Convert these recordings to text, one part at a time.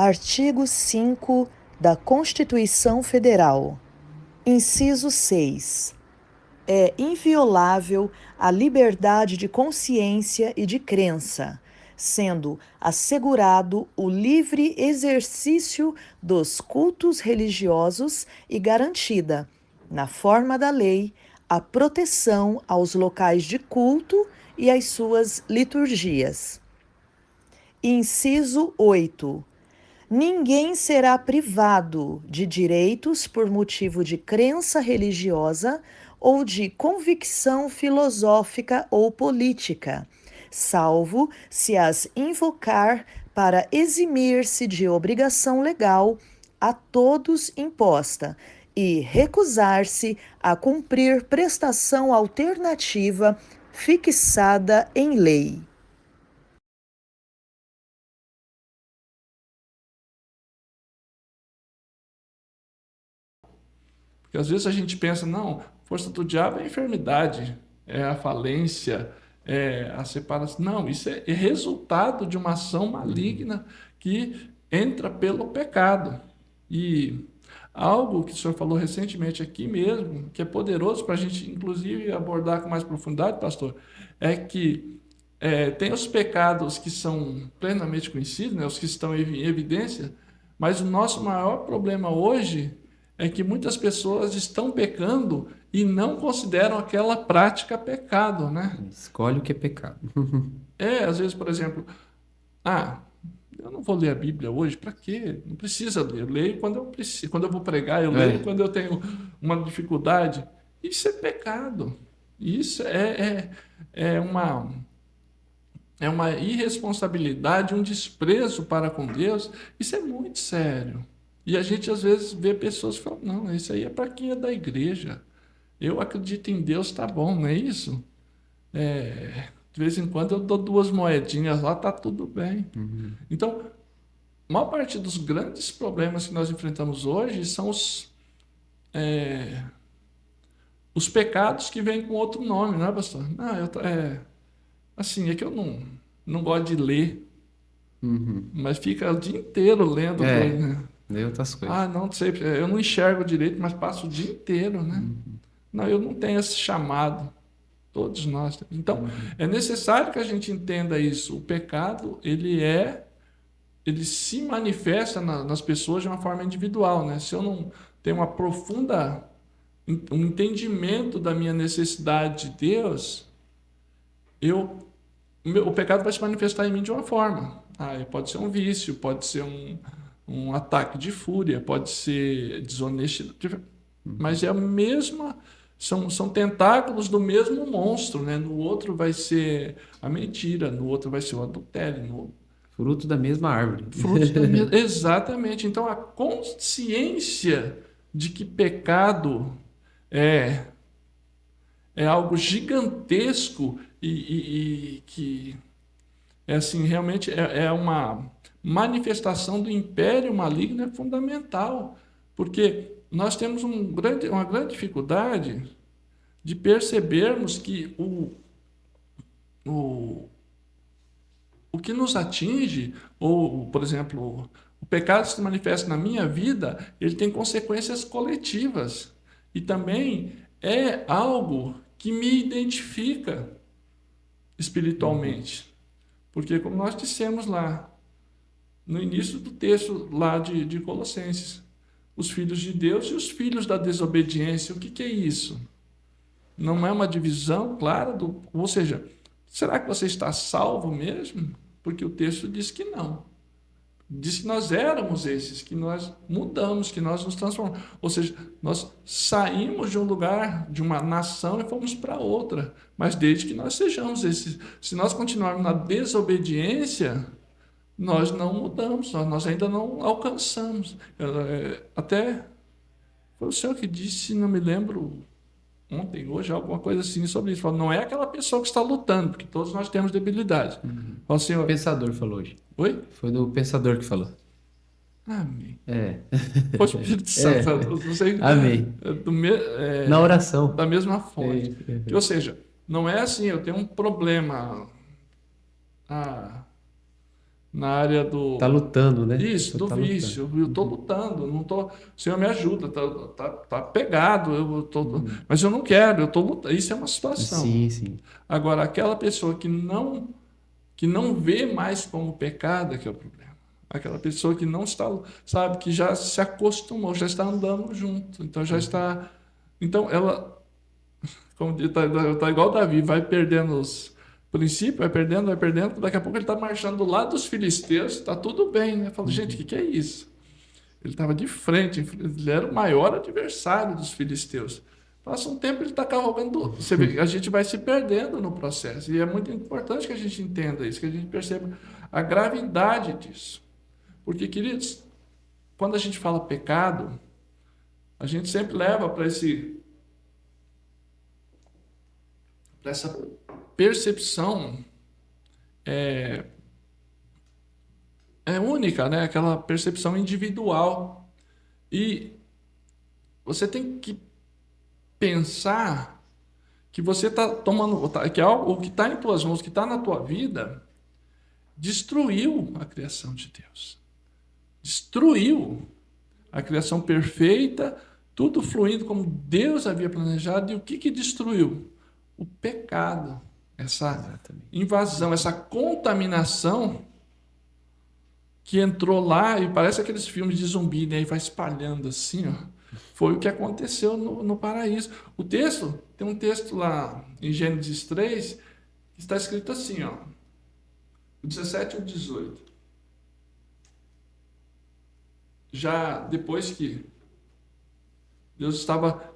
Artigo 5 da Constituição Federal. Inciso 6. É inviolável a liberdade de consciência e de crença, sendo assegurado o livre exercício dos cultos religiosos e garantida, na forma da lei, a proteção aos locais de culto e às suas liturgias. Inciso 8. Ninguém será privado de direitos por motivo de crença religiosa ou de convicção filosófica ou política, salvo se as invocar para eximir-se de obrigação legal a todos imposta e recusar-se a cumprir prestação alternativa fixada em lei. Porque às vezes a gente pensa, não, força do diabo é a enfermidade, é a falência, é a separação. Não, isso é resultado de uma ação maligna que entra pelo pecado. E algo que o senhor falou recentemente aqui mesmo, que é poderoso para a gente, inclusive, abordar com mais profundidade, pastor, é que tem os pecados que são plenamente conhecidos, né, os que estão em evidência, mas o nosso maior problema hoje é que muitas pessoas estão pecando e não consideram aquela prática pecado, né? Escolhe o que é pecado. Às vezes, por exemplo, ah, eu não vou ler a Bíblia hoje, para quê? Não precisa ler. Eu leio quando eu preciso, quando eu vou pregar, eu leio É, quando eu tenho uma dificuldade. Isso é pecado. Isso é uma irresponsabilidade, um desprezo para com Deus. Isso é muito sério. E a gente às vezes vê pessoas falando, não, isso aí é para quem é da igreja. Eu acredito em Deus, tá bom, não é isso? De vez em quando eu dou duas moedinhas lá, tá tudo bem. Então, a maior parte dos grandes problemas que nós enfrentamos hoje são os pecados que vêm com outro nome, não é, pastor? Não, assim, é que eu não gosto de ler, uhum. mas fica o dia inteiro lendo coisa, É, né? lê outras Ah, coisas. não sei, eu não enxergo direito, mas passo o dia inteiro, né? Uhum, Não, eu não tenho esse chamado. Todos nós temos. Então, uhum, é necessário que a gente entenda isso. O pecado, ele se manifesta nas pessoas de uma forma individual, né? Se eu não tenho uma profunda um entendimento da minha necessidade de Deus, o pecado vai se manifestar em mim de uma forma. Pode ser um vício, pode ser um ataque de fúria, pode ser desonestidade, mas uhum. é a mesma, são tentáculos do mesmo monstro, né? No outro vai ser a mentira, no outro vai ser o adultério, no Fruto da mesma árvore. frutos da mesma. Exatamente. Então a consciência de que pecado é, é algo gigantesco e que é assim, realmente é uma manifestação do império maligno é fundamental, porque nós temos uma grande dificuldade de percebermos que o, o que nos atinge, ou, por exemplo, o pecado se manifesta na minha vida, ele tem consequências coletivas. E também é algo que me identifica Uhum. espiritualmente. Porque, como nós dissemos lá, no início do texto lá de Colossenses, os filhos de Deus e os filhos da desobediência, o que, que é isso? Não é uma divisão clara do. Ou seja, será que você está salvo mesmo? Porque o texto diz que não. Diz que nós éramos esses, que nós mudamos, que nós nos transformamos. Ou seja, nós saímos de um lugar, de uma nação e fomos para outra. Mas desde que nós sejamos esses. Se nós continuarmos na desobediência, nós não mudamos, nós ainda não alcançamos. Até foi o senhor que disse, não me lembro ontem, hoje, alguma coisa assim sobre isso. Falou, não é aquela pessoa que está lutando, porque todos nós temos debilidade. Uhum. Falou, senhor, Pensador falou hoje. oi? Foi do pensador que falou. Amém. É. Foi o Espírito Santo, É. eu não sei, Amém. Na da oração. mesma É, fonte. Ou é. seja, não é assim, eu tenho um problema. Ah, na área do... Tá lutando, né? Isso, do Tá vício. lutando. Eu estou lutando, não tô... O Senhor me ajuda, tá pegado, mas eu não quero, eu estou lutando. Isso é uma situação. Sim, sim. Agora, aquela pessoa que não vê mais como pecado é que é o problema. Aquela pessoa que não está, sabe, que já se acostumou, já está andando junto, então já está... Então, ela, como tá igual Davi, vai perdendo os princípios, vai perdendo, daqui a pouco ele está marchando do lado dos filisteus, está tudo bem, né? Fala, gente, o que é isso? Ele estava de frente, ele era o maior adversário dos filisteus. Passa um tempo, ele está cavalgando. Você vê, a gente vai se perdendo no processo. E é muito importante que a gente entenda isso, que a gente perceba a gravidade disso. Porque, queridos, quando a gente fala pecado, a gente sempre leva para essa percepção única, né? Aquela percepção individual. E você tem que pensar que você está tomando, que algo, o que está em tuas mãos, o que está na tua vida, destruiu a criação de Deus. Destruiu a criação perfeita, tudo fluindo como Deus havia planejado. E o que destruiu? O pecado, essa invasão, essa contaminação que entrou lá, e parece aqueles filmes de zumbi, né? E vai espalhando assim, ó. Foi o que aconteceu no paraíso. Tem um texto lá em Gênesis 3, que está escrito assim, ó, o 17 e o 18. Já depois que Deus estava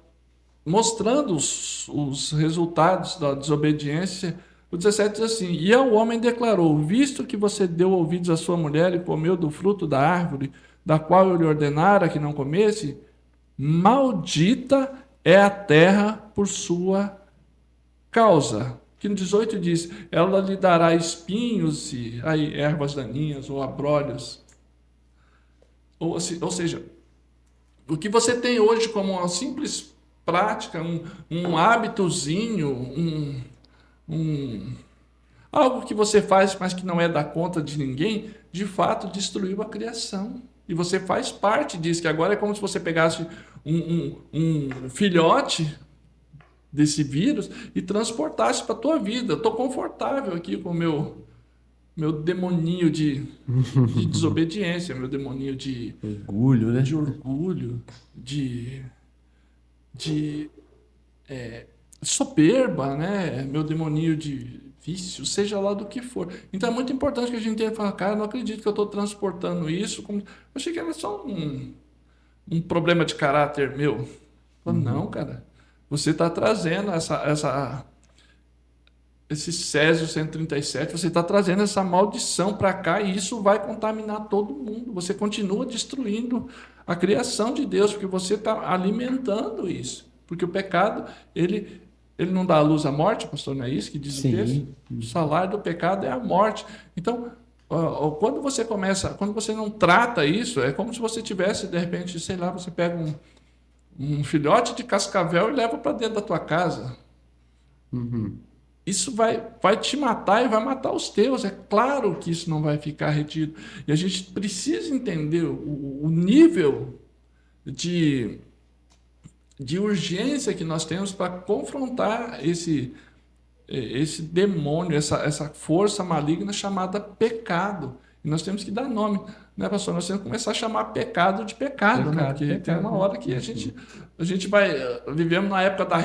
mostrando os resultados da desobediência, o 17 diz assim: e ao homem declarou: visto que você deu ouvidos à sua mulher e comeu do fruto da árvore, da qual eu lhe ordenara que não comesse, maldita é a terra por sua causa. Que no 18 diz: ela lhe dará espinhos e ervas daninhas ou abrolhos. Ou seja, o que você tem hoje como uma simples prática, um hábitozinho, algo que você faz, mas que não é da conta de ninguém, de fato destruiu a criação. E você faz parte disso, que agora é como se você pegasse um filhote desse vírus e transportasse para a tua vida. Eu estou confortável aqui com o meu demoninho de desobediência, meu demoninho de orgulho, né? De orgulho, de soberba, né? Meu demoninho de vício, seja lá do que for. Então é muito importante que a gente tenha que falar, cara, eu não acredito que eu estou transportando isso. Eu achei que era só um problema de caráter meu. Não, cara. Você está trazendo esse Césio 137, você está trazendo essa maldição para cá e isso vai contaminar todo mundo. Você continua destruindo a criação de Deus, porque você está alimentando isso. Porque o pecado, ele não dá à luz à morte, pastor, não é isso que diz o texto? O salário do pecado é a morte. Então, quando você não trata isso, é como se você tivesse, de repente, sei lá, você pega um filhote de cascavel e leva para dentro da tua casa. Isso vai te matar e vai matar os teus. É claro que isso não vai ficar retido. E a gente precisa entender o nível de urgência que nós temos para confrontar esse demônio, essa força maligna chamada pecado. E nós temos que dar nome, né, pastor? Nós temos que começar a chamar pecado de pecado, né? Porque tem uma hora que a gente vai... Vivemos na época da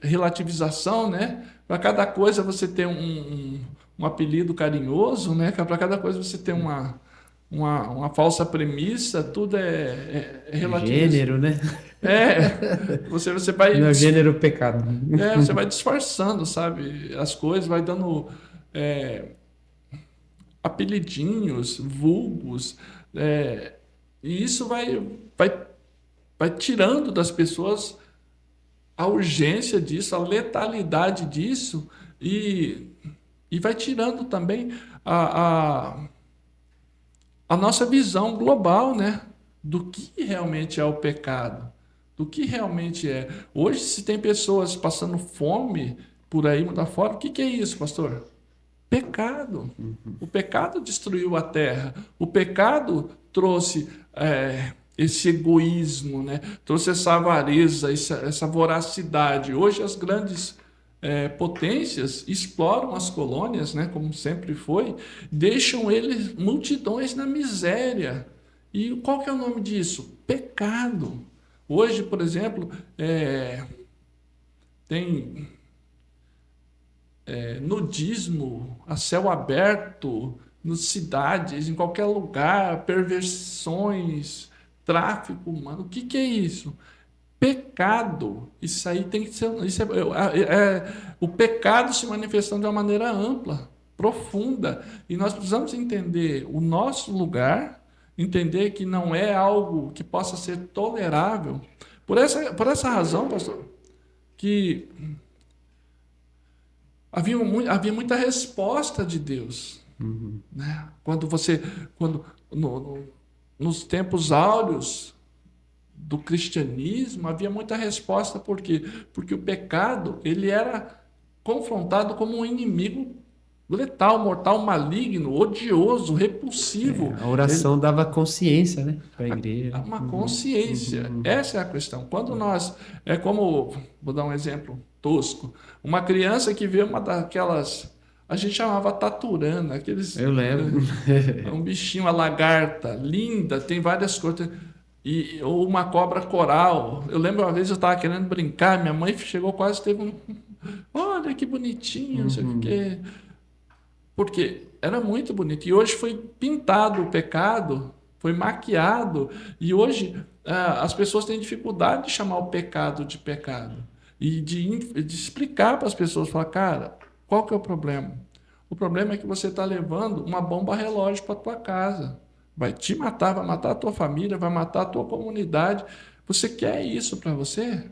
relativização, né? Para cada coisa você tem um apelido carinhoso, né? Para cada coisa você tem uma falsa premissa, tudo é relativo. Gênero, né? Você vai... Não é gênero pecado. Você vai disfarçando, sabe? As coisas, vai dando apelidinhos, vulgos, e isso vai tirando das pessoas a urgência disso, a letalidade disso, e vai tirando também a nossa visão global, né? Do que realmente é o pecado, do que realmente é. Hoje, se tem pessoas passando fome por aí, mundo afora, o que é isso, pastor? Pecado. O pecado destruiu a terra. O pecado trouxe esse egoísmo, né? Trouxe essa avareza, essa voracidade. Hoje as grandes potências exploram as colônias, né? Como sempre foi, deixam eles multidões na miséria. E qual que é o nome disso? Pecado. Hoje, por exemplo, tem nudismo a céu aberto, nas cidades, em qualquer lugar, perversões, tráfico humano. O que é isso? Pecado. Isso aí tem que ser. O pecado se manifestando de uma maneira ampla, profunda. E nós precisamos entender o nosso lugar, entender que não é algo que possa ser tolerável. Por essa razão, pastor, que havia muita resposta de Deus. Né? Nos tempos áureos do cristianismo, havia muita resposta. Por quê? Porque o pecado ele era confrontado como um inimigo letal, mortal, maligno, odioso, repulsivo. A oração dava consciência, né, para a igreja. Uma consciência. Essa é a questão. Quando nós... É como... Vou dar um exemplo tosco. Uma criança que vê uma daquelas... A gente chamava taturana. Eu lembro. Um bichinho, uma lagarta, linda, tem várias cores. Ou uma cobra coral. Eu lembro uma vez eu estava querendo brincar, minha mãe chegou, quase teve um... Olha que bonitinho, não sei o quê. Porque era muito bonito. E hoje foi pintado o pecado, foi maquiado. E hoje as pessoas têm dificuldade de chamar o pecado de pecado. E de explicar para as pessoas, falar, cara, qual que é o problema? O problema é que você está levando uma bomba relógio para a tua casa. Vai te matar, vai matar a tua família, vai matar a tua comunidade. Você quer isso para você?